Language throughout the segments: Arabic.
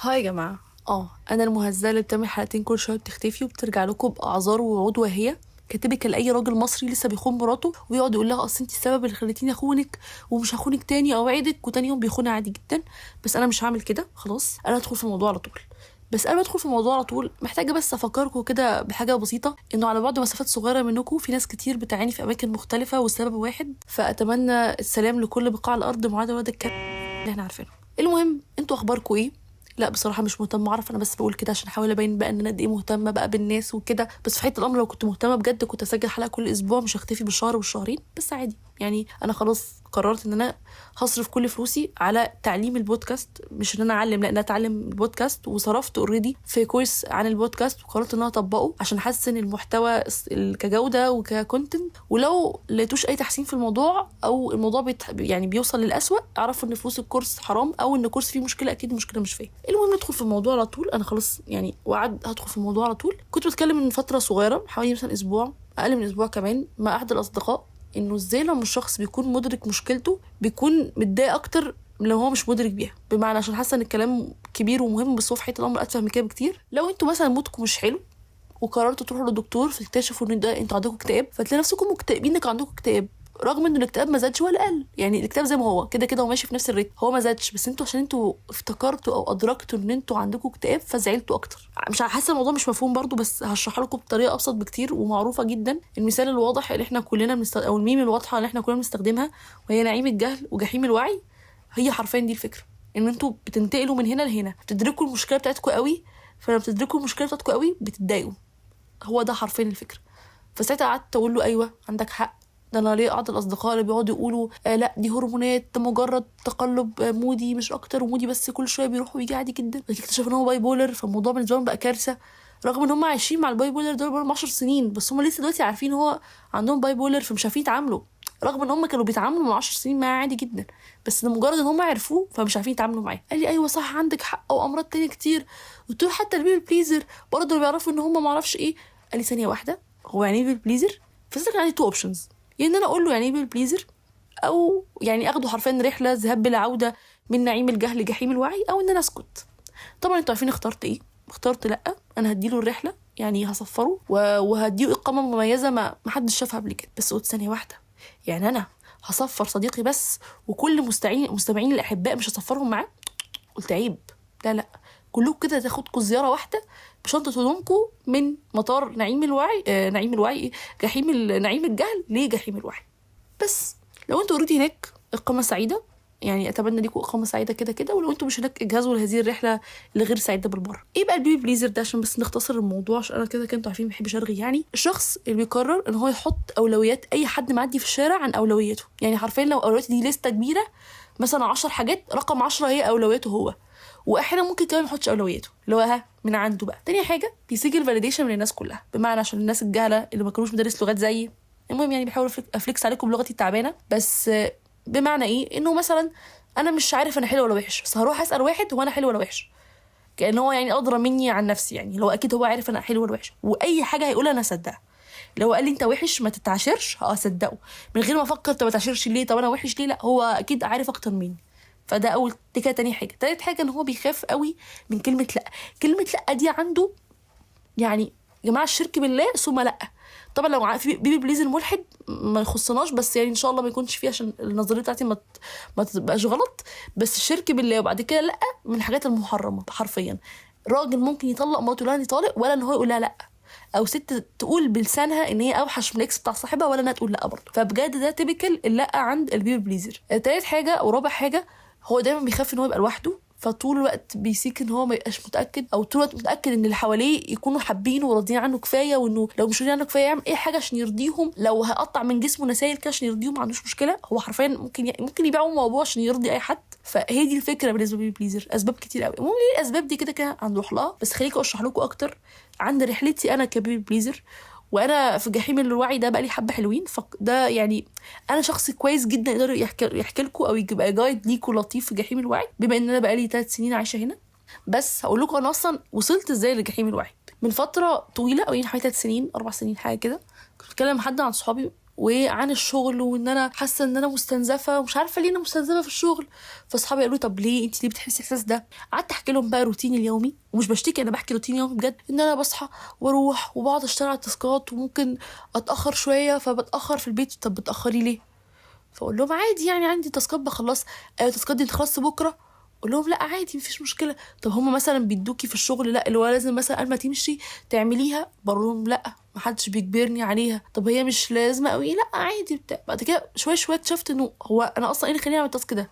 هاي يا جماعة. انا المهزله اللي بتعمل حلقتين كل شويه بتختفي وبترجع لكم باعذار ووعود وهي كاتبك لاي راجل مصري لسه بيخون مراته ويقعد يقول لها اصل انت السبب اللي خليتيني اخونك ومش هخونك تاني اوعدك، وتاني يوم بيخونها عادي جدا. بس انا مش هعمل كده، خلاص انا هدخل في الموضوع على طول. بس انا بدخل في الموضوع على طول محتاجه بس افكركم كده بحاجه بسيطه، انه على بعد مسافات صغيره منكم في ناس كتير بتعاني في اماكن مختلفه والسبب واحد. فاتمنى السلام لكل بقاع الارض ما عدا واد الكلب اللي احنا عارفينه. المهم انتوا اخباركم ايه؟ لا بصراحه مش مهتمه اعرف، انا بس بقول كده عشان احاول ابين بقى ان انا قد ايه مهتمه بقى بالناس وكده. بس في حته الامر لو كنت مهتمه بجد كنت اسجل حلقه كل اسبوع، مش هختفي بالشهر والشهرين. بس عادي يعني، انا خلاص قررت ان انا هصرف كل فلوسي على تعليم البودكاست، مش ان انا اعلم، لا انا اتعلم البودكاست. وصرفت اوريدي في كورس عن البودكاست وقررت ان انا اطبقه عشان احسن المحتوى كجوده وككونتنت. ولو لقيتوش اي تحسين في الموضوع او الموضوع يعني بيوصل للأسوأ، اعرفوا ان فلوس الكورس حرام او ان الكورس فيه مشكله، اكيد المشكله مش فيا. المهم ندخل في الموضوع على طول. انا خلاص يعني وعد هدخل في الموضوع على طول. كنت بتكلم من فتره صغيره حوالي مثلا اسبوع، اقل من اسبوع كمان، مع احد الاصدقاء، انه ازاي لما الشخص بيكون مدرك مشكلته بيكون متضايق اكتر لو هو مش مدرك بيها. بمعنى عشان حاسه ان الكلام كبير ومهم، بس هو في حته الامر اتفه من كده بكتير. لو انتوا مثلا مودكم مش حلو وقررتوا تروحوا للدكتور فتكتشفوا ان ده انتوا عندكم اكتئاب، فتلاقي نفسكم مكتئبين انك عندكم اكتئاب، رغم ان الاكتئاب ما زادش ولا قل. يعني الاكتئاب زي ما هو كده كده وماشي في نفس الريتم، هو ما زادش، بس انتوا عشان انتوا افتكرتوا او ادركتوا ان انتوا عندكم اكتئاب فزعلتوا اكتر. مش حاسه الموضوع مش مفهوم برضو، بس هشرح لكم بطريقه ابسط بكتير ومعروفه جدا. المثال الواضح اللي احنا كلنا او الميم الواضحه اللي احنا كلنا بنستخدمها، وهي نعيم الجهل وجحيم الوعي. هي حرفيا دي الفكره، ان انتوا بتنتقلوا من هنا لهنا، بتدركوا المشكله بتاعتكم قوي، فلما بتدركوا المشكله بتاعتكم قوي بتتضايقوا. هو ده حرفيا الفكره. فساعتها قعدت اقول له ايوه عندك حق، ده انا ليه قعد الاصدقاء اللي بيقعدوا يقولوا لا دي هرمونات، ده مجرد تقلب مودي مش اكتر، ومودي بس كل شويه بيروح ويجي عادي جدا. لكن اكتشف ان هو باي بولر، فالموضوع بالنسبه لهم بقى كارثه، رغم ان هم عايشين مع الباي بولر دول بقالهم 10 سنين، بس هم لسه دلوقتي عارفين هو عندهم باي بولر فمش عارفين يتعاملوا، رغم ان هم كانوا بيتعاملوا من 10 سنين معاه عادي جدا. بس لمجرد ان هم عرفوه فمش عارفين يتعاملوا معاه. قال لي ايوه صح عندك حق، وامراض تانية كتير. قلت له حتى البيبل بليزر برضه بيعرفوا ان هم ما اعرفش ايه. قال لي ثانيه واحده، هو يعني ايه بيبل بليزر؟ فسألت كان عندي تو اوبشنز، يعني ان انا اقول له يعني ايه بيبل بليزر، او يعني اخده حرفيا رحله ذهاب بلا عوده من نعيم الجهل لجحيم الوعي، او ان انا اسكت. طبعا انتوا عارفين اخترت ايه. اخترت لا، انا هديله الرحله، يعني هصفره وهديه اقامه مميزه ما حدش شافها قبل كده. بس قلت ثانيه واحده، يعني انا هصفر صديقي بس وكل مستمعين الاحباء مش هصفرهم معاه؟ قلت عيب. لا لا، كلكم كده تاخدكم زياره واحده بشنطه هدومكم من مطار نعيم الوعي نعيم الوعي إيه؟ نعيم الجهل لجحيم الوعي. بس لو انتوا اوريدي هناك اقامه سعيده، يعني اتمنى ليكم اقامه سعيده كده كده. ولو انتوا مش هناك اجهزوا لهذه الرحله اللي غير سعيده بالمره. ايه بقى البيبي بليزر ده؟ عشان بس نختصر الموضوع، عشان انا كده انتوا عارفين ما بحبش ارغي. يعني الشخص اللي بيقرر ان هو يحط اولويات اي حد معدي في الشارع عن اولويته. يعني حرفيا لو اولوياتي دي لسته كبيره مثلا 10 حاجات، رقم 10 هي اولوياته هو، واحيانا ممكن كمان ما يحطش اولوياته اللي هو من عنده بقى. تاني حاجه بيسيج الفاليديشن من الناس كلها، بمعنى عشان الناس الجهله اللي ما كانوش مدرس لغات زيي. المهم يعني بحاول افليكس عليكم بلغتي التعبانه، بس بمعنى ايه؟ انه مثلا انا مش عارف انا حلو ولا وحش، بس هروح اسال واحد هو انا حلو ولا وحش، كأن هو يعني ادرى مني عن نفسي. يعني لو اكيد هو عارف انا حلو ولا وحش، واي حاجه هيقولها انا اصدقها. لو قال لي انت وحش ما تتعاشرش هصدقه من غير ما افكر طب ما تعاشرش ليه، طب انا وحش ليه. لا هو اكيد عارف اكتر مني. فده اول كده. تاني حاجه، تالت حاجه ان هو بيخاف قوي من كلمه لا. كلمه لا دي عنده يعني يا جماعه الشرك بالله ثم لا. طبعا لو في بيبي بليز الملحد ما يخصناش، بس يعني ان شاء الله ما يكونش فيه عشان النظريه بتاعتي ما تبقاش غلط. بس الشرك بالله وبعد كده لا من الحاجات المحرمه حرفيا. راجل ممكن يطلق مراته لا طالق ولا ان هو يقول لها لا، او ست تقول بلسانها ان هي اوحش من الاكس بتاع صاحبها ولا انها تقول لا برضه. فبجد ده تيبيكال اللا عند البيبي بليزر. تالت حاجه او رابع حاجه، هو دايما بيخاف ان هو يبقى لوحده، فطول الوقت بيسيك ان هو ما يبقاش متاكد، او طول الوقت متاكد ان اللي حواليه يكونوا حابينه وراضيين عنه كفايه، وانه لو مش راضيين عنه كفايه يعمل اي حاجه عشان يرضيهم. لو هقطع من جسمه نسايل كده عشان يرضيهم ما عندوش مشكله. هو حرفيا ممكن يبيعوا الموضوع عشان يرضي اي حد. فهي دي الفكره بالنسبه للبيبي بليزر. اسباب كتير قوي. المهم ليه الاسباب دي كده كده هنروح لها، بس خليكم اشرح لكم اكتر عن رحلتي انا كبيبي بليزر. وانا في جحيم الوعي ده بقى لي حبه حلوين، فده يعني انا شخص كويس جدا يقدر يحكي لكم او يبقى جايد ليكم لطيف في جحيم الوعي، بما ان انا بقى لي 3 سنين عايشه هنا. بس هقول لكم انا اصلا وصلت ازاي لجحيم الوعي. من فتره طويله، او يعني حوالي 3 سنين 4 سنين حاجه كده، كنت بتكلم مع حد عن صحابي وعن الشغل، وان انا حاسه ان انا مستنزفه ومش عارفه ليه انا مستنزفه في الشغل. فاصحابي قالوا لي طب ليه انت ليه بتحسي الاحساس ده؟ قعدت احكي لهم بقى روتيني اليومي، ومش بشتكي، انا بحكي روتيني اليومي بجد، ان انا بصحى واروح وبقعد اشتغل على التاسكات، وممكن اتاخر شويه فبتاخر في البيت. طب بتاخري ليه؟ فاقول لهم عادي يعني عندي تاسكات بخلص. ايوه التاسكات دي تخلص بكره؟ اقول لهم لا عادي مفيش مشكله. طب هما مثلا بيدوكي في الشغل لا اللي هو لازم مثلا قبل ما تمشي تعمليها؟ بقول لهم لا محدش بيجبرني عليها. طب هي مش لازمه قوي؟ لا عادي بتاع. بعد كده شويه شويه اكتشفت انه هو انا اصلا ايه اللي خليني اعمل التاسك ده؟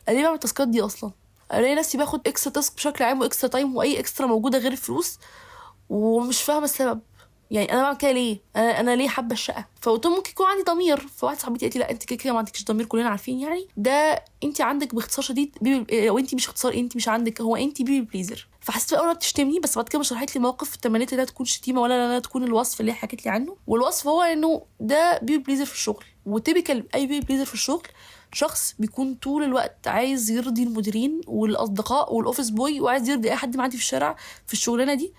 انا ليه بعمل التاسكات دي اصلا؟ الاقي نفسي باخد اكسترا تاسك بشكل عام واكسترا تايم واي اكسترا موجوده غير الفلوس، ومش فاهمه السبب. يعني انا بعمل كده ليه؟ انا ليه حابه الشقه؟ فقلت ممكن يكون عندي ضمير. فواحد صاحبتي قالت لي لا انت كده كده ما عندكش ضمير، كلنا عارفين يعني ده انت عندك باختصار شديد وانت مش اختصار، انت مش عندك، هو انت بيبي بليزر. فحسيت في الاول بتشتمني، بس بعد كده شرحت لي موقف تمنيت لا تكون شتيمه ولا لا تكون الوصف اللي هي حكت لي عنه. والوصف هو انه ده بيبي بليزر في الشغل. وتيبيكال اي بيبي بليزر في الشغل شخص بيكون طول الوقت عايز يرضي المديرين والاصدقاء والاوفيس بوي، وعايز يرضي اي حد معدي في الشارع في الشغلانه دي،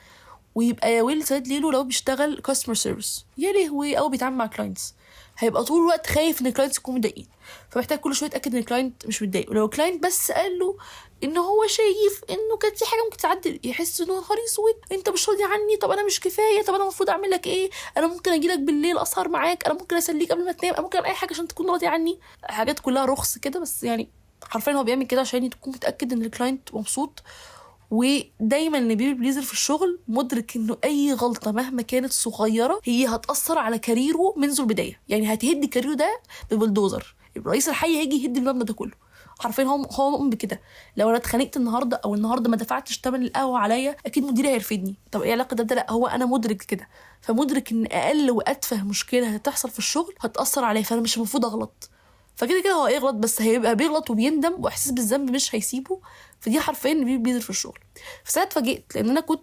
ويبقى يا ويل سعيد ليله لو بيشتغل كاستمر سيرفيس يا لهوي، او بيتعامل مع كلاينتس. هيبقى طول الوقت خايف ان الكلاينتس يكونوا مضايقين، فمحتاج كل شويه يتاكد ان الكلاينت مش متضايق. ولو الكلاينت بس قال له ان هو شايف انه كانت في حاجه ممكن تعدل، يحس انه نهار اسود انت مش راضي عني، طب انا مش كفايه، طب انا المفروض اعمل لك ايه؟ انا ممكن اجي لك بالليل اسهر معاك، انا ممكن اسليك قبل ما تنام، انا ممكن اعمل اي حاجه عشان تكون راضي عني. حاجات كلها رخص كده، بس يعني حرفيا هو بيعمل كده عشان تكون متاكد ان الكلاينت مبسوط. ودايما البيبي بليزر في الشغل مدرك انه اي غلطه مهما كانت صغيره هي هتاثر على كاريره منذ البدايه، يعني هتهدي كاريره ده ببلدوزر. رئيس الحي هيجي يهدي المبنى ده كله حرفيا. هو مؤمن بكده. لو انا اتخانقت النهارده او النهارده ما دفعتش ثمن القهوه عليا، اكيد مديري هيرفدني. طب ايه علاقه ده؟ لا هو انا مدرك كده، فمدرك ان اقل واتفه مشكله هتحصل في الشغل هتاثر عليا، فانا مش المفروض اغلط. فكده كده هو هيغلط، بس هيبقى بيغلط وبيندم واحساس بالذنب مش هيسيبه. فدي حرفيا بيبي بليزر في الشغل. فساعات اتفاجئت لان انا كنت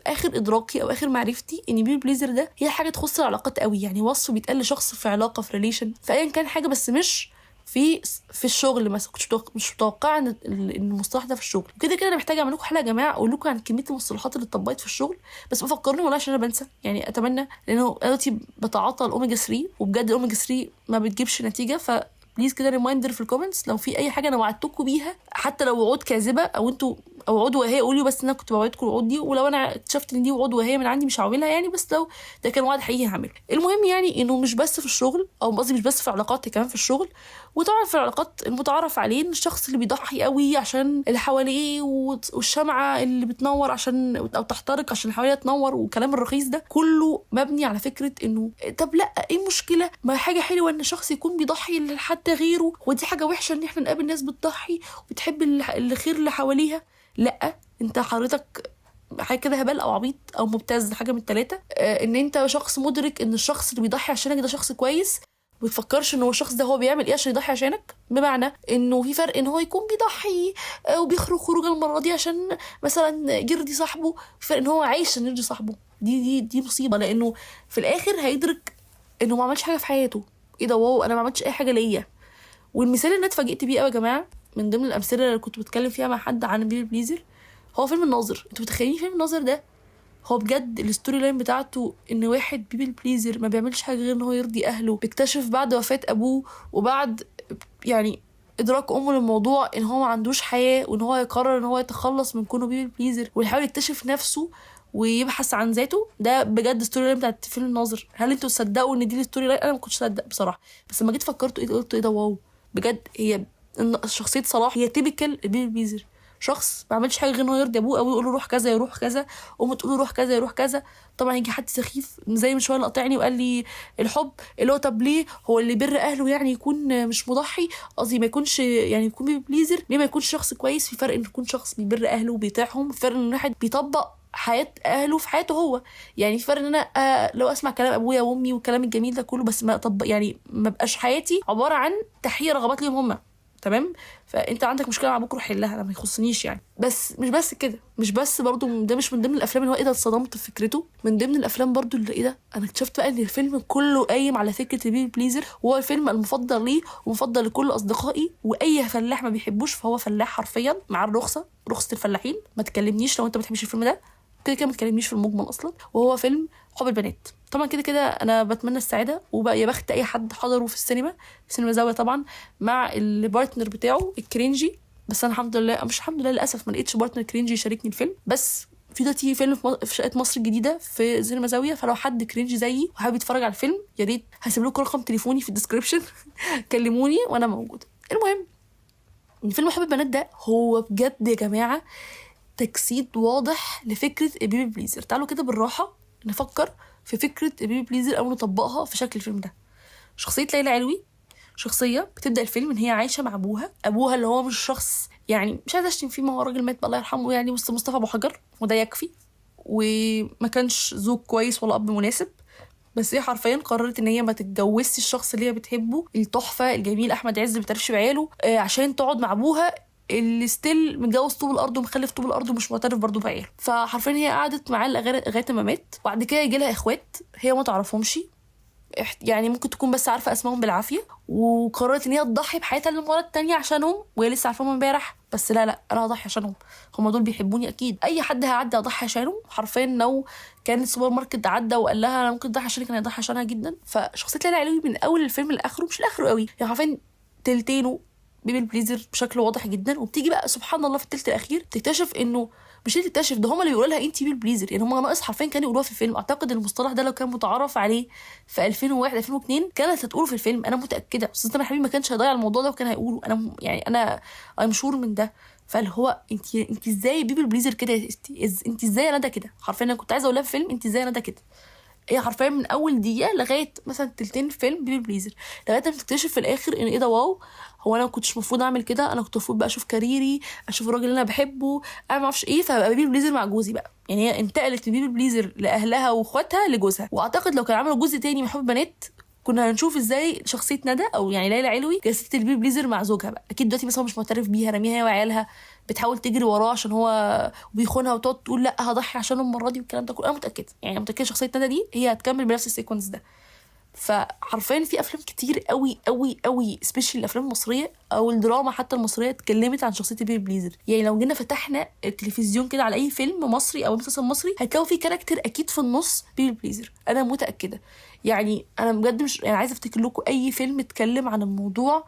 اخر ادراكي او اخر معرفتي ان بيبي بليزر ده هي حاجه تخص العلاقات قوي، يعني وصف بيتقال لشخص في علاقه في ريليشن في ايا كان حاجه، بس مش في الشغل مثلا. كنت مش متوقعه ان المصطلح ده في الشغل. وكده كده انا محتاجه اعمل لكم حلقه يا جماعه اقول لكم عن كميه المصطلحات اللي اتطبقت في الشغل، بس بفكرني والله عشان انا بنسى. يعني اتمنى، لانه دلوقتي بتعاطى الاوميجا 3 وبجد الاوميجا 3 ما بتجيبش نتيجه. بليز كده ريمايندر في الكومنتس لو في اي حاجه انا وعدتكم بيها، حتى لو وعود كاذبه او انتوا او وعود وهي، قولوا بس ان انا كنت بوعدكم الوعود دي، ولو انا اكتشفت ان دي وعود وهي من عندي مش هعملها يعني، بس لو ده كان وعد حقيقي هعمله. المهم يعني انه مش بس في الشغل، او قصدي مش بس في علاقات، كمان في الشغل. وطبعا في العلاقات المتعارف عليه ان الشخص اللي بيضحي قوي عشان اللي حواليه، والشمعه اللي بتنور عشان او تحترق عشان اللي حواليها تنور، والكلام الرخيص ده كله مبني على فكره انه طب لا ايه المشكله؟ ما حاجه حلوه ان شخص يكون بيضحي لحد غيره، ودي حاجه وحشه ان احنا نقابل ناس بتضحي وبتحب الخير اللي حواليها. لا انت حضرتك حاجه كده هبال او عبيط او مبتز، حاجه من الثلاثه. ان انت شخص مدرك ان الشخص اللي بيضحي عشانك ده شخص كويس، ما بتفكرش ان هو الشخص ده هو بيعمل ايه عشان يضحي عشانك. بمعنى انه في فرق ان هو يكون بيضحي وبيخرج خروجه المره دي عشان مثلا يرضي صاحبه، في فرق ان هو عايش عشان يرضي صاحبه. دي مصيبه، لانه في الاخر هيدرك انه ما عملش حاجه في حياته. ايه ده؟ واو انا ما عملتش اي حاجه ليا. والمثال اللي انا اتفاجئت بيه قوي يا جماعه من ضمن الامثله اللي كنت بتكلم فيها مع حد عن بيبي بليزر، هو فيلم الناظر. انتوا متخيلين فيلم الناظر ده؟ هو بجد الستوري لاين بتاعته ان واحد بيبي بليزر ما بيعملش حاجه غير ان هو يرضي اهله، بيكتشف بعد وفاه ابوه وبعد يعني ادراك امه للموضوع ان هو ما عندوش حياه، وان هو يقرر ان هو يتخلص من كونه بيبي بليزر ويحاول يكتشف نفسه ويبحث عن ذاته. ده بجد ستوري لاين بتاعت فيلم الناظر. هل انتوا تصدقوا ان دي الستوري لاين؟ انا ما كنتش اصدق بصراحه، بس لما جيت فكرت قلت ايه ده؟ واو بجد. هي شخصيه صلاح هي تيبيكال بيبي بليزر، شخص ما عملش حاجه غير انه يرضي ابوه، ابوه يقول له روح كذا يروح كذا، امه تقول له روح كذا يروح كذا. طبعا يجي حد سخيف زي من شويه اللي قاطعني وقال لي الحب اللي هو طب ليه هو اللي بر اهله يعني يكون مش مضحي، قصدي ما يكونش يعني يكون بيبي بليزر، ليه ما يكونش شخص كويس؟ في فرق ان يكون شخص بيبر اهله وبيطيعهم، في فرق ان واحد بيطبق حياه اهله في حياته هو. يعني في فرق ان انا لو اسمع كلام ابويا وامي والكلام الجميل ده كله، بس ما طب يعني ما بقاش حياتي عباره عن تحقيق رغبات ليهم هم. تمام؟ فانت عندك مشكله مع بكره حلها، انا ما يخصنيش يعني. بس مش بس كده، مش بس برضو ده مش من ضمن الافلام اللي هو ايه ده اتصدمت في فكرته. من ضمن الافلام برضو اللي ايه ده انا اكتشفت بقى ان الفيلم كله قايم على فكره البيبي بليزر، وهو الفيلم المفضل ليه ومفضل لكل اصدقائي، واي فلاح ما بيحبوش فهو فلاح حرفيا مع الرخصه، رخصه الفلاحين. ما تكلمنيش لو انت ما بتحبش الفيلم ده، كده كده ما تكلمنيش في المجمل اصلا، وهو فيلم حب البنات. طبعا كده كده انا بتمنى السعاده وبقى يا بخت اي حد حضره في السينما، في سينما زاويه طبعا، مع البارتنر بتاعه الكرينجي. بس انا الحمد لله، مش الحمد لله، للاسف ما لقيتش بارتنر كرينجي يشاركني الفيلم. بس في دلوقتي فيلم في شقه مصر الجديده في سينما زاويه، فلو حد كرينجي زيي وحابب يتفرج على الفيلم يا ريت هسيب لكم رقم تليفوني في الديسكربشن كلموني وانا موجوده. المهم ان فيلم حب البنات ده هو بجد يا جماعه تجسيد واضح لفكره البيبي بليزر. تعالوا كده بالراحه نفكر في فكره البيبي بليزر او نطبقها في شكل الفيلم ده. شخصيه ليلى علوي شخصيه بتبدا الفيلم ان هي عايشه مع ابوها اللي هو مش شخص، يعني مش عايزه اشتم فيه، ما هو راجل مات الله يرحمه يعني، بس مصطفى ابو حجر وده يكفي، وما كانش زوج كويس ولا اب مناسب. بس هي حرفيا قررت ان هي ما تتجوزش الشخص اللي هي بتحبه التحفه الجميل احمد عز اللي بتعرفش بعياله، عشان تقعد مع ابوها اللي ستيل متجوز طوب الارض ومخلف طوب الارض ومش معترف برضه بعياله. فحرفيا هي قعدت معاه لغايه ما مات. وبعد كده يجي لها اخوات هي ما تعرفهمش، يعني ممكن تكون بس عارفه اسمائهم بالعافيه، وقررت ان هي تضحي بحياتها للمره التانية عشانهم، وهي لسه عارفاهم امبارح. بس لا انا هضحي عشانهم، هم دول بيحبوني اكيد، اي حد هيعدي اضحي عشانه. حرفيا لو كان السوبر ماركت عدى وقال لها انا ممكن اضحي عشانك، كان هيضحي عشانها جدا. فشخصيه ليلى علوي من اول الفيلم لاخره، مش لاخره قوي يعني، حرفيا تلتينه بيبي بليزر بشكل واضح جدا. وبتيجي بقى سبحان الله في التلت الاخير تكتشف انه مش هي تكتشف، ده هم اللي بيقولوا لها انت بيبي بليزر، يعني هم ناقص حرفيا كانوا يقولوها في الفيلم. اعتقد المصطلح ده لو كان متعارف عليه في 2001 2002 كانت هتقوله في الفيلم، انا متاكده. استاذ تامر حبيبي ما كانش هيضيع الموضوع ده وكان هيقوله، انا يعني انا مشهور من ده. فاللي هو انت ازاي بيبي بليزر كده، انت ازاي انا ده كده. حرفيا انا كنت عايزه اقولها في فيلم انت ازاي انا ده كده. هي حرفيا من اول دقيقه لغايه مثلا تلتين الفيلم بيبي بليزر، لغايه ما تكتشف في الاخر ان ايه ده، واو، هو انا ما كنتش المفروض اعمل كده، انا كنت المفروض بقى اشوف كاريري، اشوف الراجل اللي انا بحبه، انا ما اعرفش ايه. فبقى بيبي بليزر مع جوزي بقى، يعني هي انتقلت من بيبي بليزر لاهلها واخواتها لجوزها. واعتقد لو كان عملوا جزء تاني من حب بنات كنا هنشوف ازاي شخصيه ندى او يعني ليلى علوي جسدت البيبي بليزر مع زوجها بقى. اكيد دلوقتي بس هو مش معترف بيها، رميها هي وعيالها، بتحاول تجري وراه عشان هو وبيخونها، وتقعد تقول لا هضحي عشانه المره دي والكلام ده كله. انا متاكده يعني، متاكده شخصيه ندى دي هي هتكمل بنفس السيكونس ده. فحرفيا في افلام كتير قوي قوي قوي سبيشال الافلام المصريه او الدراما حتى المصريه اتكلمت عن شخصيه البيبي بليزر. يعني لو جينا فتحنا التلفزيون كده على اي فيلم مصري او مسلسل مصري هتلاقوا فيه كاركتر اكيد في النص بيبي بليزر، انا متاكده. يعني انا بجد مش يعني عايزه افتكر لكم اي فيلم اتكلم عن الموضوع.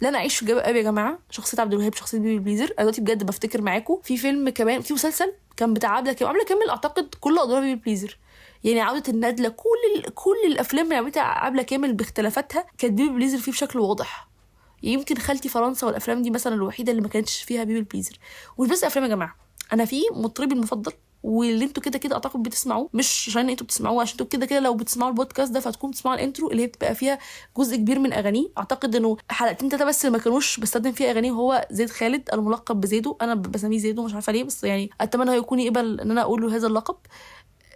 لا انا اعيش في جبل ابي يا جماعه، شخصيه عبد الوهاب، شخصيه بيبي بليزر. انا دلوقتي بجد بفتكر معاكم في فيلم كمان، في مسلسل كان بتاع عبله كامل اعتقد كل ادوار بيبي بليزر. يعني عودة الندلة، كل الافلام اللي عملتها عبله كامل باختلافاتها كانت بيبي بليزر فيه بشكل واضح. يمكن خالتي فرنسا والافلام دي مثلا الوحيده اللي ما كانتش فيها بيبي بليزر. ومش بس افلام يا جماعه، انا في مطربي المفضل واللي انتوا كده كده اعتقد بتسمعوه، مش عشان انتوا بتسمعوه، عشان انتوا كده كده لو بتسمعوا البودكاست ده فهتكونوا بتسمعوا الانترو اللي هي بتبقى فيها جزء كبير من اغانيه. اعتقد انه حلقتين تلاته بس اللي ما كانوش بستخدم فيها اغانيه، وهو زيد خالد الملقب بزيدو. انا بسميه زيدو مش عارفه ليه، بس يعني اتمنى هو يكون يقبل ان انا اقول له هذا اللقب.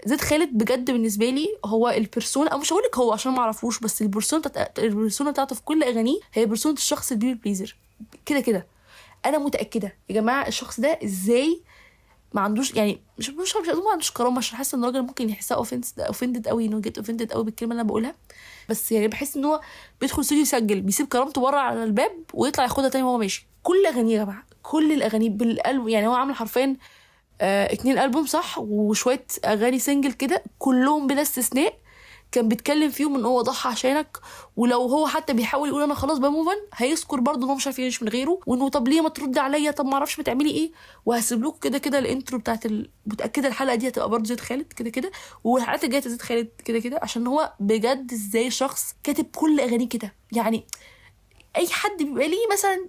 زيد خالد بجد بالنسبه لي هو البرسون، او مش هقول لك هو عشان ما اعرفوش، بس البرسون بتاعته في كل اغانيه هي برسونه الشخص البيبي بليزر كده كده. انا متاكده يا جماعه الشخص ده ازاي ما عندوش، يعني مش ما عندوش كرامه، عشان حاسه ان الراجل ممكن يحسها اوفندد قوي، انه جيت اوفندد قوي بالكلمه اللي انا بقولها. بس يعني بحس ان هو بيدخل استوديو يسجل بيسيب كرامته بره على الباب ويطلع ياخدها تاني وهو ماشي. كل اغانيه يا جماعه، كل الاغاني بالقلب، يعني هو عامل حرفيا 2 ألبوم صح وشوية أغاني سنجل كده كلهم بلا استثناء كان بيتكلم فيهم ان هو ضحى عشانك. ولو هو حتى بيحاول يقول انا خلاص بموفن هيذكر برضه ان هو مش عارف يعيش من غيره، وانه طب ليه ما ترد عليا، طب ما اعرفش بتعملي ايه. وهسيب لكم كده كده الانترو بتاعت متاكده الحلقه دي هتبقى برضه زيد خالد كده كده، والحلقات الجايه زيد خالد كده كده، عشان هو بجد ازاي شخص كاتب كل اغانيه كده. يعني اي حد بيبقى ليه مثلا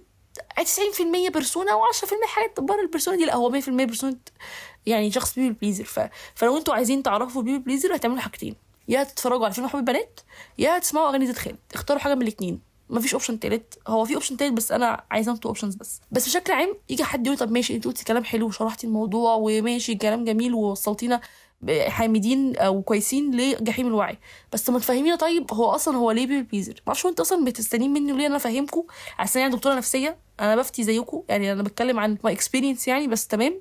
90% بيرسونا و10% حاجات بره البيرسونا دي، لا هو 100% بيرسونا يعني شخص بيبي بليزر. فلو انتوا عايزين تعرفوا بيبي بليزر هتعملوا حاجتين، يا تتفرجوا على فيلم حب البنات يا تسمعوا اغاني زيد خالد. اختاروا حاجه من الاثنين، مفيش اوبشن تالت. هو في اوبشن تالت بس انا عايزه انتوا اوبشنز بس بشكل عام. يجي حد يقول طب ماشي انت قلتي كلام حلو وشرحتي الموضوع وماشي كلام جميل ووصلتينا حامدين او كويسين لجحيم الوعي، بس ما تفهمينا طيب هو اصلا هو ليه بيبي بليزر؟ معرفش انت اصلا بتستنين مني ليه انا افهمكم، عشان يعني دكتوره نفسيه انا بفتي زيكم، يعني انا بتكلم عن ماي اكسبيرينس يعني. بس تمام،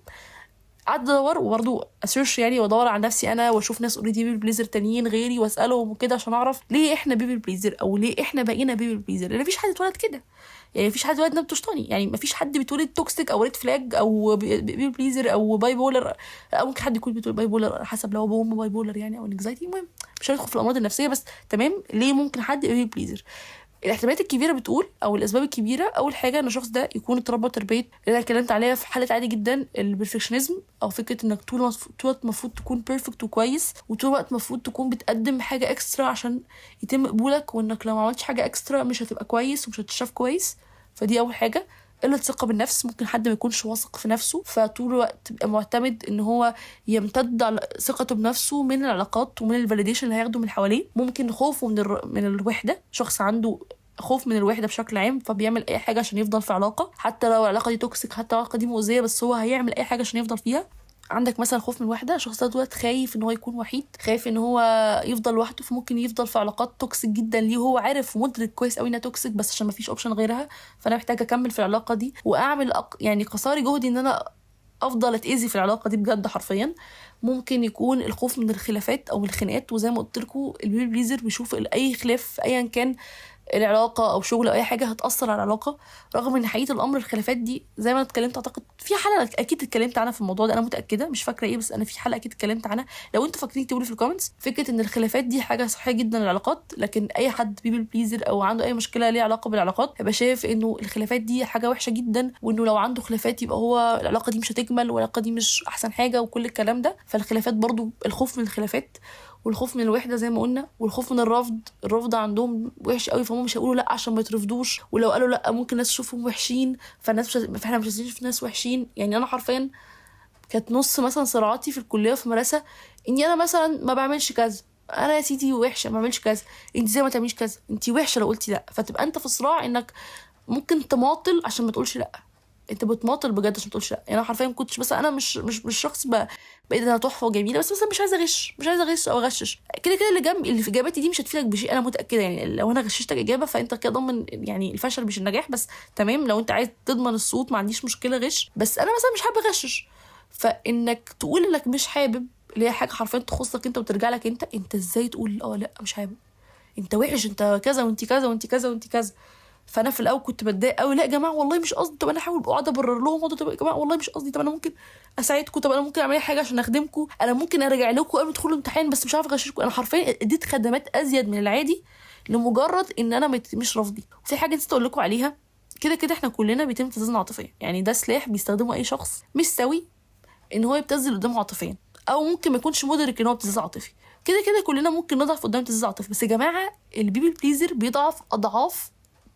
قعدت ادور وبرضه اسيرش يعني وادور على نفسي انا واشوف ناس اوريدي بيبل بليزر تانيين غيري واسالهم وكده عشان اعرف ليه احنا بيبل بليزر او ليه احنا بقينا بيبل بليزر. لان مفيش حد اتولد كده، يعني مفيش حد اتولد نبتشطاني، يعني مفيش حد بيتولد توكسيك او ريد فلاج او بيبل بليزر او باي بولر. او ممكن حد يكون بيتولد باي بولر حسب لو ابوه وامه باي بولر يعني او انكزايتي. المهم مش هندخل في الامراض النفسيه، بس تمام ليه ممكن حد يبقى بيبل بليزر. الاحتمالات الكبيره بتقول او الاسباب الكبيره، اول حاجه ان الشخص ده يكون اتربى تربيه اللي انا اتكلمت عليها في حاله عادي جدا البرفكشنزم، او فكره انك طول الوقت المفروض تكون بيرفكت وكويس، وطول الوقت المفروض تكون بتقدم حاجه اكسترا عشان يتم قبولك، وانك لو ما عملتش حاجه اكسترا مش هتبقى كويس ومش هتشاف كويس. فدي اول حاجه. قله ثقه بالنفس، ممكن حد ما يكونش واثق في نفسه فطول الوقت يبقى معتمد ان هو يمتد على ثقته بنفسه من العلاقات ومن الفاليديشن اللي هياخده من حواليه. ممكن خوفه من الوحده، شخص عنده خوف من الوحده بشكل عام فبيعمل اي حاجه عشان يفضل في علاقه، حتى لو العلاقه دي توكسيك، حتى العلاقه دي مؤذيه، بس هو هيعمل اي حاجه عشان يفضل فيها. عندك مثلا خوف من الوحده، الشخص ده دلوقتي خايف ان هو يكون وحيد، خايف ان هو يفضل لوحده، فممكن يفضل في علاقات توكسيك جدا ليه، وهو عارف ومدرك كويس قوي انها توكسيك بس عشان ما فيش اوبشن غيرها، فانا محتاجه اكمل في العلاقه دي واعمل يعني قصاري جهدي ان انا افضل اتاذي في العلاقه دي بجد حرفيا. ممكن يكون الخوف من الخلافات او الخناقات، وزي ما قلت لكم البيبل بليزر بيشوف اي خلاف ايا كان العلاقه او شغل او اي حاجه هتاثر على العلاقه، رغم ان حقيقه الامر الخلافات دي زي ما انا اتكلمت، اعتقد في حلقه اكيد اتكلمت عنها في الموضوع ده، انا متاكده مش فاكره ايه، بس انا في حلقه اكيد اتكلمت عنها. لو انتوا فاكرين تقولوا في الكومنتس. فكره ان الخلافات دي حاجه صحيه جدا للعلاقات، لكن اي حد بيبل بليزر او عنده اي مشكله ليها علاقه بالعلاقات هيبقى شايف انه الخلافات دي حاجه وحشه جدا، وانه لو عنده خلافات يبقى هو العلاقه دي مش هتكمل والعلاقه دي مش احسن حاجه وكل الكلام ده. فالخلافات برضو الخوف من الخلافات والخوف من الوحده زي ما قلنا، والخوف من الرفض عندهم وحش قوي، فهم مش هيقولوا لا عشان ما يترفضوش، ولو قالوا لا ممكن الناس تشوفهم وحشين، فالناس فاحنا مش عايزين نشوف ناس وحشين. يعني انا حرفيا كانت نص مثلا صراعاتي في الكليه في المدرسه اني انا مثلا ما بعملش كذا، انا يا سيدي وحشه ما بعملش كذا، انت زي ما تعملش كذا، انت وحشه لو قلتي لا، فتبقى انت في صراع انك ممكن تماطل عشان ما تقولش لا، انت بتماطل بجد عشان ما تقولش لا. يعني انا حرفيا كنتش، بس انا مش شخص بقيت انا تحفه وجميله، بس مثلا مش عايزه اغش او اغشش كده كده اللي جنبي اللي في اجاباتي دي مش هتفيدك بشيء، انا متاكده. يعني لو انا غششتك اجابه فانت كده ضامن يعني الفشل مش النجاح، بس تمام لو انت عايز تضمن الصوت ما عنديش مشكله غش، بس انا مثلا مش حابه اغشش. فانك تقول انك مش حابب اللي هي حاجه حرفيا تخصك انت وترجع لك انت ازاي تقول لا مش حابب، انت وحش، انت كذا وانت كذا وانت كذا وانت كذا. فانا في الاول كنت بتضايق قوي، لا يا جماعه والله مش قصدي، طب انا احاول اقعد ابرر لهم، طب يا جماعه والله مش قصدي، طب انا ممكن اساعدكم، طب انا ممكن اعمل اي حاجه عشان اخدمكم، انا ممكن ارجع لكم قبل ما تدخلوا الامتحان بس مش عارفه اغششكم. انا حرفيا اديت خدمات ازيد من العادي لمجرد ان انا مش رافضي. وفي حاجه نسيت اقول لكم عليها، كده كده احنا كلنا بيتم ابتزازنا عاطفيا، يعني ده سلاح بيستخدمه اي شخص مش سوي ان هو يبتز اللي قدامه عاطفيا، او ممكن ما يكونش مدرك ان هو ابتزاز عاطفي. كده كده كلنا ممكن نضعف قدام ابتزاز عاطفي، بس يا جماعه البيبل بليزر بيضعف اضعاف.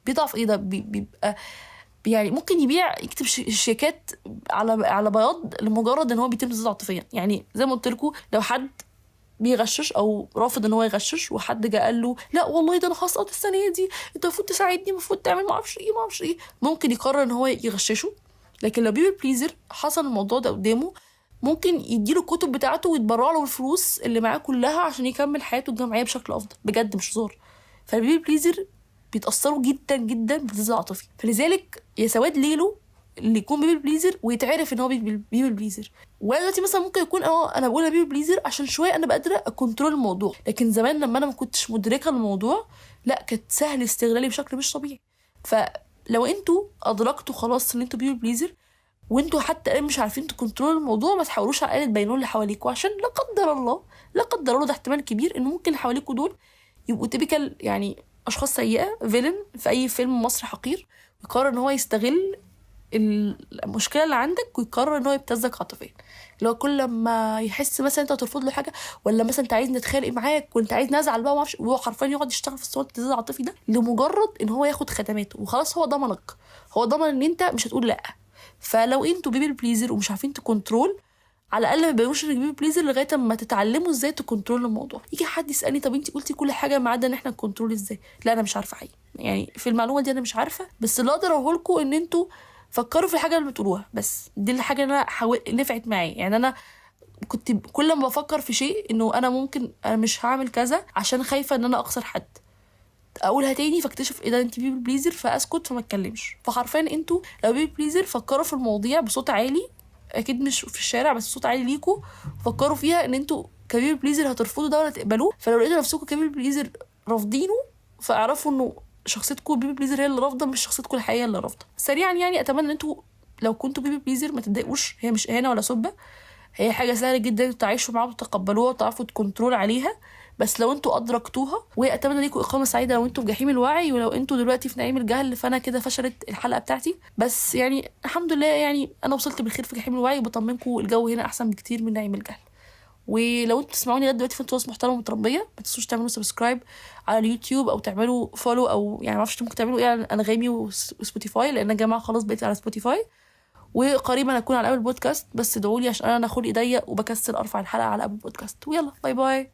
بيضعف ايه ده؟ بيبقى يعني ممكن يكتب شيكات على بياض لمجرد ان هو بيتم ابتزاز عاطفيا. يعني زي ما قلت لكم لو حد بيغشش او رافض ان هو يغشش وحد جه قال له لا والله ده انا هسقط السنه دي، انت المفروض تساعدني، المفروض تعمل ما اعرفش ايه، ممكن يقرر ان هو يغششه. لكن لو بيبل بليزر حصل الموضوع ده قدامه ممكن يديله الكتب بتاعته ويتبرع له الفلوس اللي معاه كلها عشان يكمل حياته الجامعيه بشكل افضل، بجد مش هزار. فالبيبل بليزر بيتاثروا جدا جدا بالابتزاز العاطفي، فلذلك يا سواد ليله اللي يكون بيبل بليزر ويتعرف ان هو بيبل بليزر. وانا دلوقتي مثلا ممكن يكون انا بقول بيبل بليزر عشان شويه انا قادره اكنترول الموضوع، لكن زمان لما انا ما كنتش مدركه الموضوع لا كانت سهل استغلالي بشكل مش طبيعي. فلو انتوا ادركتوا خلاص ان انتوا بيبل بليزر وانتوا حتى مش عارفين تكنترول الموضوع، ما تحاولوش على الاقل تبينوه اللي حواليكوا، عشان لا قدر الله ده احتمال كبير ان ممكن اللي حواليكوا دول يبقوا تيبيكال يعني اشخاص سيئه، فيلن في اي فيلم مصري حقير، ويقرر ان هو يستغل المشكله اللي عندك ويقرر ان هو يبتزك عاطفيا. لو كل ما يحس مثلا انت هترفض له حاجه، ولا مثلا انت عايز نتخانق معاك وانت عايز نزعل بقى ومعرفش، وهو حرفيا يقعد يشتغل في الصوت الابتزاز العاطفي ده لمجرد ان هو ياخد خدماته وخلاص، هو ضمنك، هو ضمن ان انت مش هتقول لا. فلو انتوا بيبل بليزر ومش عارفين تكنترول، على الاقل ما تبقوش انك بيبل بليزر لغايه اما تتعلموا ازاي تكنترول الموضوع. يجي حد يسالني طب انت قلتي كل حاجه ما عدا ان احنا نكنترول ازاي، لا انا مش عارفه حقيقي، يعني في المعلومه دي انا مش عارفه، بس اللي اقدر اقوله لكم ان انتوا فكروا في الحاجه اللي بتقولوها، بس دي الحاجه اللي انا نفعت معايا. يعني انا كنت كل ما بفكر في شيء انه انا ممكن انا مش هعمل كذا عشان خايفه ان انا اخسر حد، اقولها تاني فاكتشف ايه ده انت بيبل بليزر فاسكت فما اتكلمش. فحرفيا انتوا لو بيبل بليزر فكروا في المواضيع بصوت عالي اكيد مش في الشارع بس صوت عالي ليكوا، فكروا فيها ان انتوا كبير بليزر هترفضوا ده ولا تقبلوه. فلو لقيتوا نفسكم كبير بليزر رافضينه، فاعرفوا انه شخصيتكم بيبي بليزر هي اللي رافضه، مش شخصيتكم الحقيقيه اللي رافضه. سريعا يعني اتمنى ان انتوا لو كنتوا بيبي بليزر ما تتضايقوش، هي مش اهانه ولا سبه، هي حاجه سهله جدا تعيشوا معاها وتتقبلوها وتعرفوا تكنترول عليها، بس لو انتوا ادركتوها. واتمنى ليكم اقامه سعيده لو انتوا في جحيم الوعي، ولو انتوا دلوقتي في نعيم الجهل فانا كده فشلت الحلقه بتاعتي. بس يعني الحمد لله يعني انا وصلت بالخير في جحيم الوعي، وبطمنكم الجو هنا احسن بكتير من نعيم الجهل. ولو انتوا بتسمعوني لغايه دلوقتي فانتوا ناس محترمه ومتربيه، ما تنسوش تعملوا سبسكرايب على اليوتيوب او تعملوا فولو، او يعني ما اعرفش ممكن تعملوا ايه على انغامي وسبوتيفاي، لان يا جماعه خلاص بقيت على سبوتيفاي. وقريبا هكون على ابل بودكاست، بس ادعوا لي عشان انا خلقي ضيق وبكسل ارفع الحلقه على ابل بودكاست. ويلا باي باي.